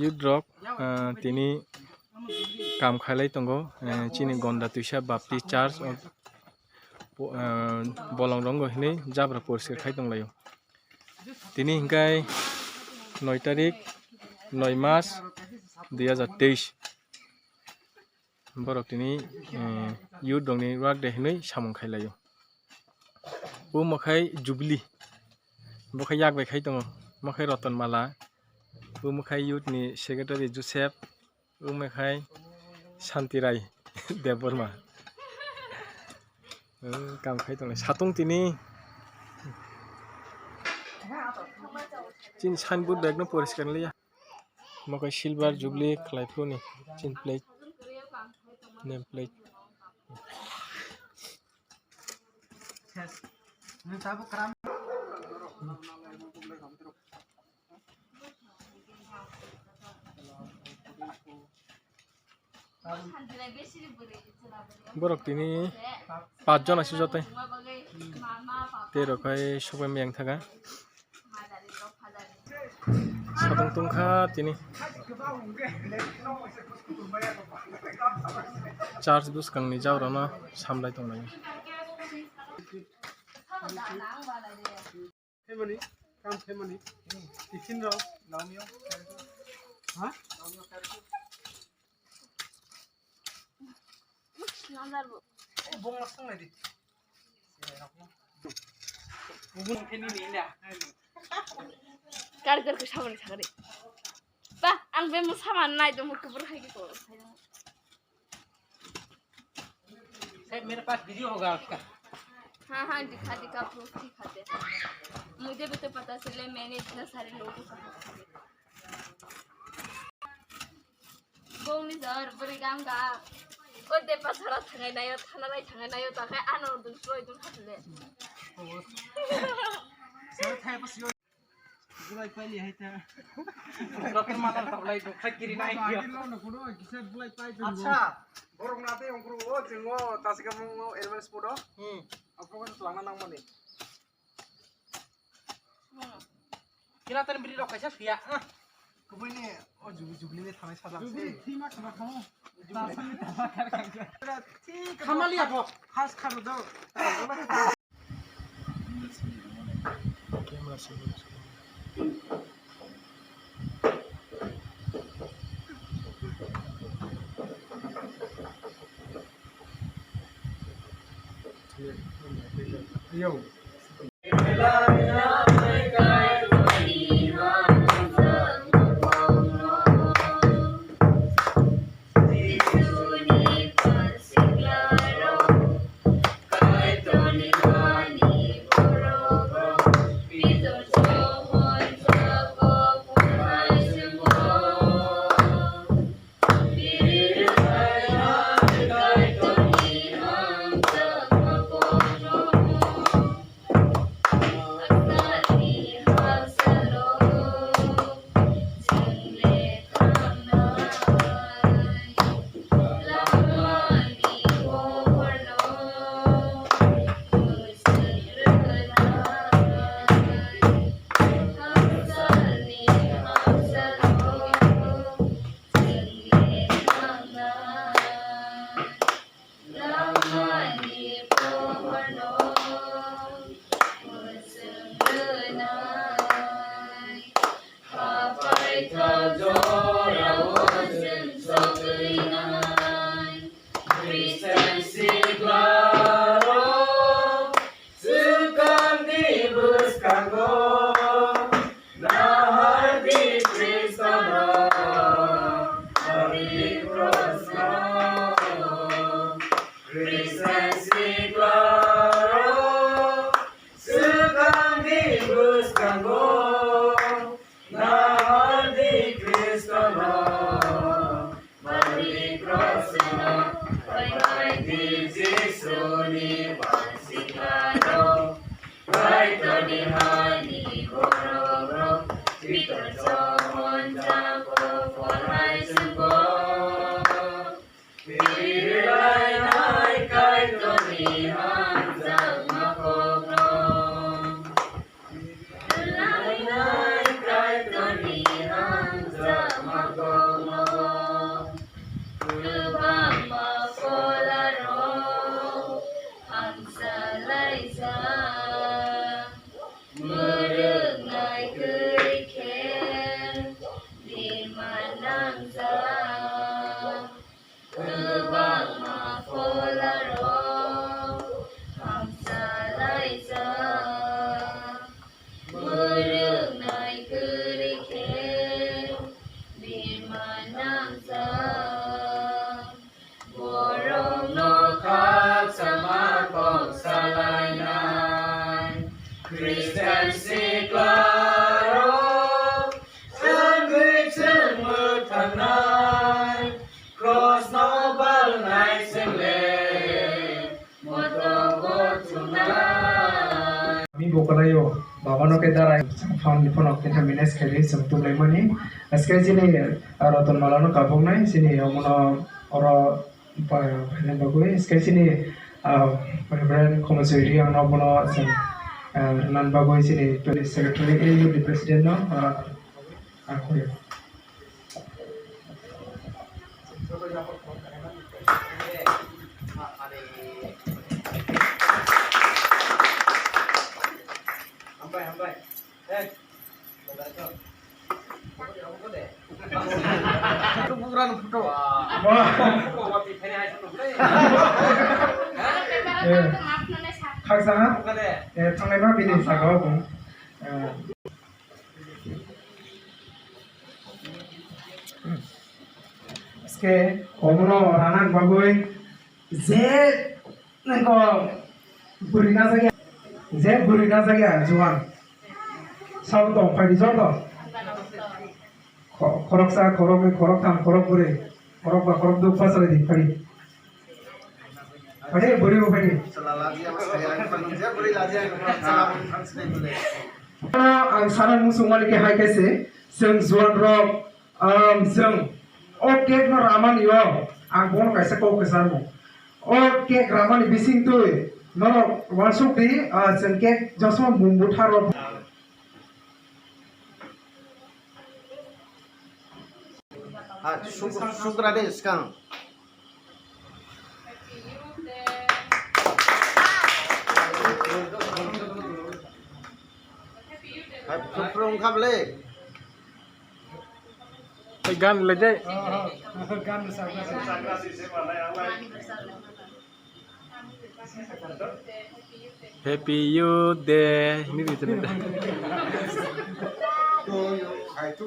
youth rock tini kam khailai tongo chini Gandatwisa Baptist Church bolong rongo hinui jabura poriskar khai tonglaio tini hingkai 9 tarik 9 mas 2023 borok tini youth dongni Reang.date hinui samung khailaio bo mokhai jubli bokhai yakbai khai tongo mokhai roton mala bo mokhai youth ni secretary Joseph bo mokhai Santirai Deborma kam khai tonglai satung tini chin signboard bag no poriskar liya mokhai silver jubli khlai phru ni chin plate name plate borok tini 5 jon ase jotai terok kai sobai meyang thaga sabang tungkha tini church buskang ni jabura no samlai tonglai family come family tiffin ro namio ha nandarbo bong lasang lagi bong ini ni ya gar ke samani sagari ba ang be mo saman nai do mo kubur khai ko साहब मेरे पास video होगा उसका हाँ दिखा proof दिखाते हैं मुझे भी तो पता चले मैंने इतना सारे लोगों को कहा बोंगनी सर बड़ी काम का ओ दे पास हरा थंगाई नायो थाना राय थंगाई नायो ताके आनो दुसरो इदुन खातले सर थाय पास यो बुलाई पाइली है था रकेट मारल तबलाई दुखा गिरि नाय यो अच्छा borong nate yang kru o jengo tasika mo elements podo apa kan selanga nang mani kira tan beri rok kaisa sia kubai ni o jubli ni thamai sada jubli thima khama khamo jubli tama kar kan khamali apo khas kharo do camera se yo Right on the honey. kalayo babano ke dara found phone of contaminants kali semtu lemani aske sini roton malano kabong nai sini omono oro phane bagoi aske sini Reang khumajoy Reang no bono nan bagoi sini secretary AU the president no akhoy Bukan foto. khaksa thangnai ma bini sagaw bung ske omono ranak bagoi je nangko burina sagya juan sab to phai jor to khorok sa khorok tham khorok buri khorok ba khorok du fasale di phai Ade buri ko phai Selagi yang saya manusia beri lagi yang salam translate boleh. ang sarang musungan ke hai kaise seng juan rok seng oke no raman yo ang bon kaise ko kesan mo oke raman bising tu no wansuk di seng ke josmo bumbu tharo Sugra deh sekarang. Phru khắp lê. Gan le jai. Happy Youth Day. Ini di sini. Tu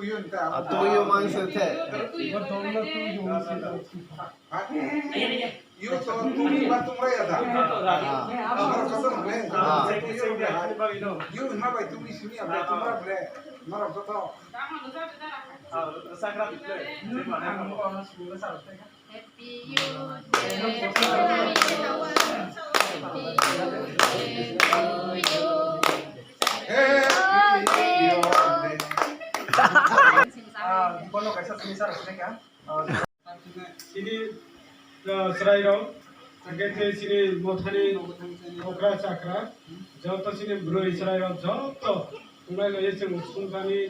yo mang sete. You to batu mereka dah. You nama itu di sini ada tu mereka boleh. Marah betul. Happy Youth Day. Happy bono kaisa semisar ya sini serai rong agete sini mothani okra chakra joto sini broi serai rong joto unai lo yese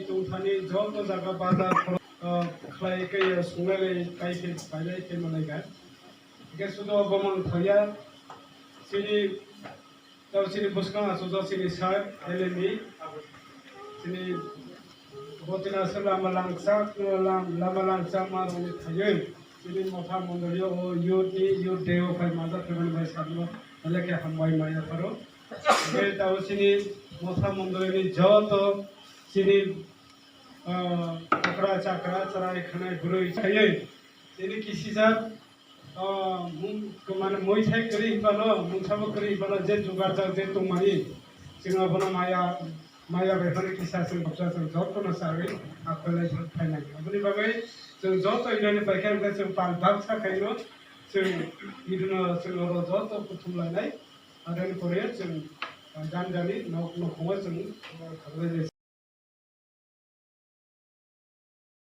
tungthani joto jaga bada khlai ke sungai le kai ke pailai ke malai ga ke sudo bomon khoya sini tau sini buskang sudo sini sar elemi sini Botina lama langsa maroni thayen sini motha mondolio o youth day of manjak kemen bai sabno aleke hambai maya paro be tau sini motha mondolini joto sini okra chakra charai khanai gurui thayen sini kisisa mung kemana moi thai kri bano mung sabo kri bano je jugar je tumani singa bana Maya beberapa kisah sebab jodoh nasari apa lagi final. Abuni bagai jodoh ini pakai kita pal kaino itu jodoh kutum lain ada di Korea gan nak